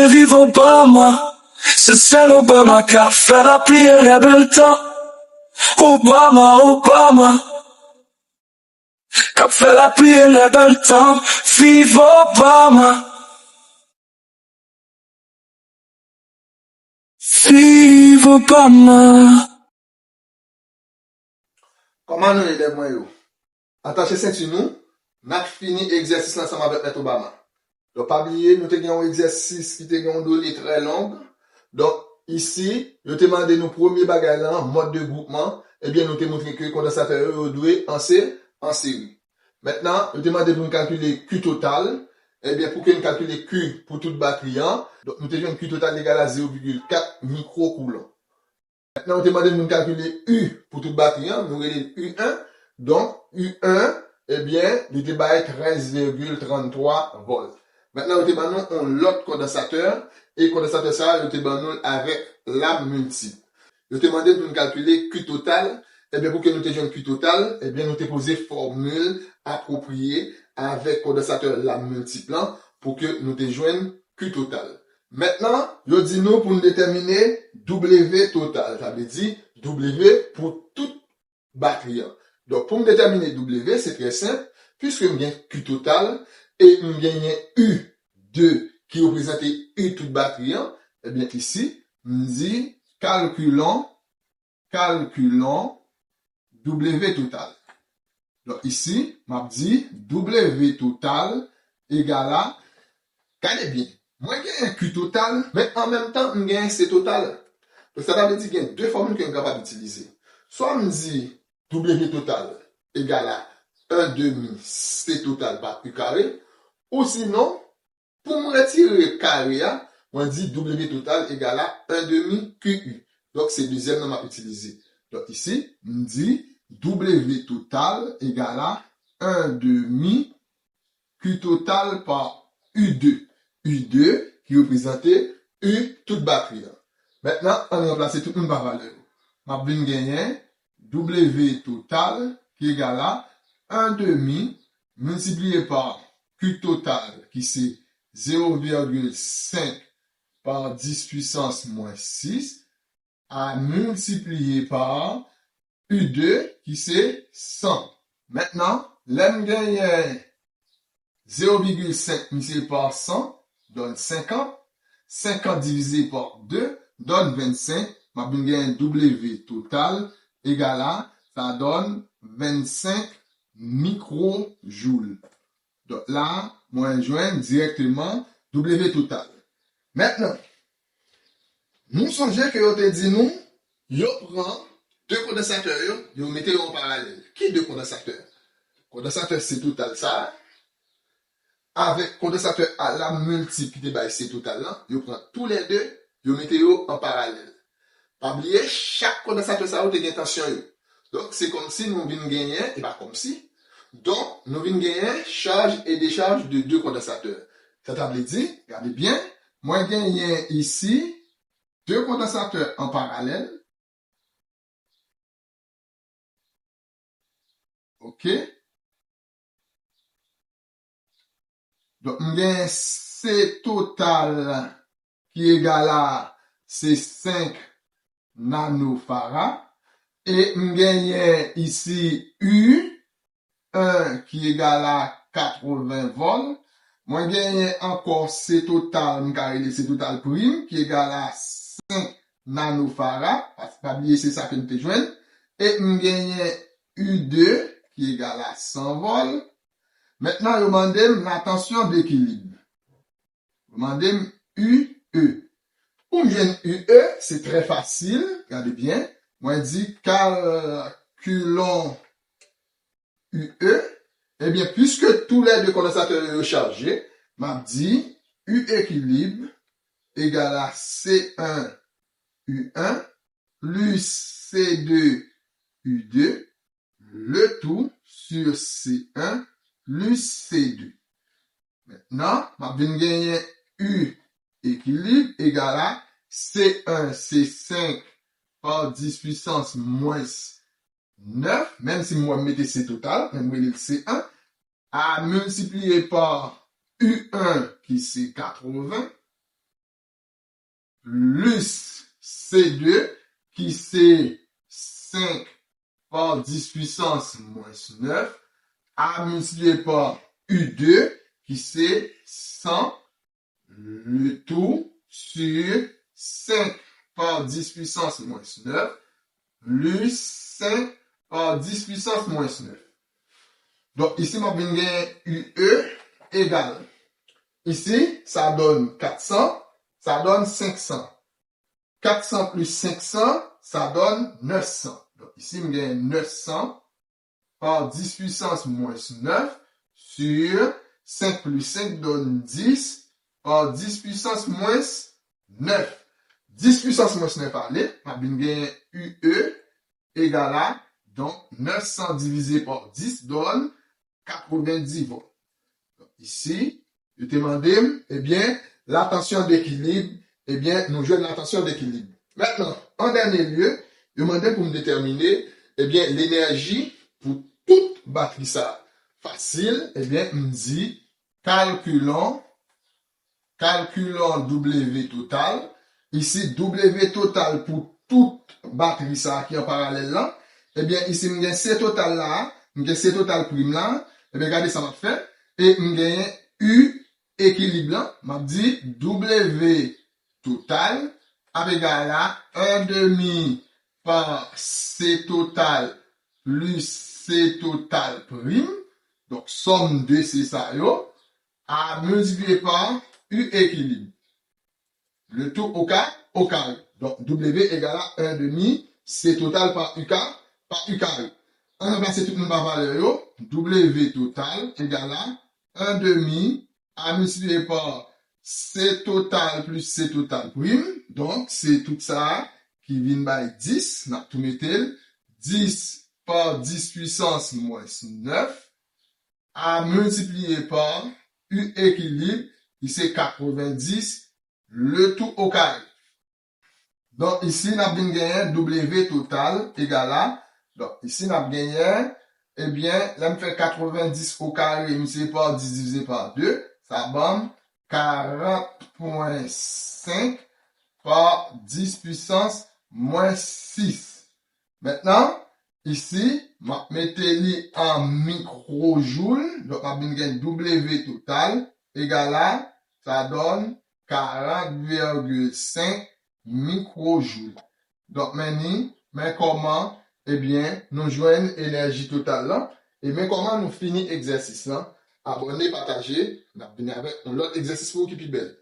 vive Obama. C'est l'Obama qui a fait la prière il y a bel temps. Obama, qui a fait la prière il y a bel temps. Vive Obama. Vive Obama. Comment nous élèves moi yo? Attaché ceinture nous, n'a fini exercice ensemble avec M. Obama. Donc pas oublier, nous avons un exercice qui était un donné très long. Donc ici, nous avons demandé nos premiers bagages là, mode de groupement, et bien nous avons montré que le condensateur doué en série. Maintenant, nous avons demandé de nous calculer Q total. Eh bien, pour que nous calculions Q pour toute batterie, donc nous avons un Q total égal à 0,4 microcoulomb. Maintenant, on demande de nous calculer U pour toute batterie, nous avons U1. Donc, U1, eh bien, il était 13,33 volts. Maintenant, on demande l'autre condensateur, et condensateur ça, on demande avec la multiple. On demande de nous calculer Q total. Eh bien, pour que nous ayons Q total, eh bien, nous avons posé formule appropriée avec condensateur la multiple pour que nous ayons Q total. Maintenant, je dis nous pour nous déterminer W total. Ça veut dire W pour toute batterie. Donc, pour me déterminer W, c'est très simple, puisque nous avons Q total et nous avons U2 qui représente U toute batterie. Eh bien, ici, nous dit calculons W total. Donc, ici, m'a dit W total égale à, regardez bien, moi, j'ai un Q total, mais en même temps, j'ai un C total. Donc, ça veut dire qu'il y a deux formules que je suis capable d'utiliser. Soit, on me dit W total égale à 1 demi C total par Q carré, ou sinon, pour me retirer carré, on dit W total égale à 1 demi QU. Donc, c'est le deuxième nom à utiliser. Donc, ici, on dit W total égale à 1 demi Q total par U2. U2 qui représentait U toute batterie. Maintenant, on va remplacer tout le monde par valeur. Ma bin gagné W total qui est égal à 1 demi multiplié par Q total qui c'est 0,5 par 10 puissance moins 6 à multiplier par U2 qui c'est 100. Maintenant, l'm gagne 0,5 multiplié par 100 donne 50. 50 divisé par 2 donne 25. Ma bin gagne W total égale à, ça donne 25 microjoules. Donc là, moi, je joins directement W total. Maintenant, nous songeons que vous te dit nous, yo prend deux condensateurs, yo mettez en parallèle. Qui deux condensateurs? Condensateur C total ça, avec condensateur à la multiple by C total là, yo prend tous les deux, yo mettez en parallèle. Pas oublier, chaque condensateur ça a une tension. Donc, c'est comme si nous venions gagner, et pas comme si. Donc, nous venions gagner charge et décharge de deux condensateurs. Ça veut dire, regardez bien, moi gagner ici deux condensateurs en parallèle. OK? Donc, nous gagnons C total qui est égal à C5 nanofarad. Et nous gagnons ici U1 qui est égal à 80 volts. Moi, gagne encore C total, C total prime, qui est égal à 5 nanofarad. Parce que, pas oublier, c'est ça que nous te joignons. Et nous gagne U2, qui est égal à 100 volts. Maintenant, je demande la tension d'équilibre. Je demande UE. Pour me joindre UE, c'est très facile. Regardez bien. Moi, je dis calculons UE. Eh bien, puisque tous les deux condensateurs sont chargés, m'a dit U équilibre égale à C1 U1 plus C2 U2, le tout sur C1 plus C2. Maintenant, m'a bien gagné U équilibre égale à C1 C5 par 10 puissance moins 9, même si moi mettez C total, même le C1, à multiplier par U1 qui c'est 80, plus C2 qui c'est 5 par 10 puissance moins 9 à multiplier par U2 qui c'est 100 le tout sur 5 par 10 puissance moins 9 plus 5 par 10 puissance moins 9. Donc ici, ma bin gen UE égale. Ici, ça donne 400, ça donne 500. 400 plus 500, ça donne 900. Donc ici, je gagne 900 par 10 puissance moins 9 sur 5 plus 5 donne 10 par 10 puissance moins 9. 10 puissance moins 9 allez, ma bin gagne UE égale à, donc 900 divisé par 10 donne 90 volts. Donc ici, je te demande, eh bien, la tension d'équilibre, eh bien, nous jouons la tension d'équilibre. Maintenant, en dernier lieu, je demande pour me déterminer, eh bien, l'énergie pour toute batterie ça. Facile, eh bien, me dit, calculons W total. Ici, W total pour toute batterie ça qui est en parallèle là. Eh bien, ici, me gagne C total là, me gagne C total prime là. Eh bien, regardez ça m'a fait. Et me gagne U équilibre là, m'a dit W total avec à 1 demi par C total plus C total prime. Donc, somme de C ça yo, à multiplier par U équilibre. Le tout au carré. Donc, W égale à 1 demi C total par U carré. On a placé tout le monde par valeur, W total égale à 1 demi à multiplier par C total plus C total prime. Donc, c'est tout ça qui vient by 10. On a tout mettre 10 par 10 puissance moins 9 à multiplier par U équilibre, qui c'est 90, le tout au carré. Donc, ici, on a bien gagné W total égale à, donc, ici, on a gagné, eh bien, là, on fait 90 au carré multiplié par 10 divisé par 2, ça donne 40,5 par 10 puissance moins 6. Maintenant, ici, je mettez en microjoules, donc, on a bien gagné W total égale à, ça donne 40,5 microjoules. Donc, maintenant, mais comment, eh bien, nous joignons énergie totale là, et mais comment nous finissons l'exercice là, abonnez, partagez, on a avec un autre exercice pour vous qui est plus belle.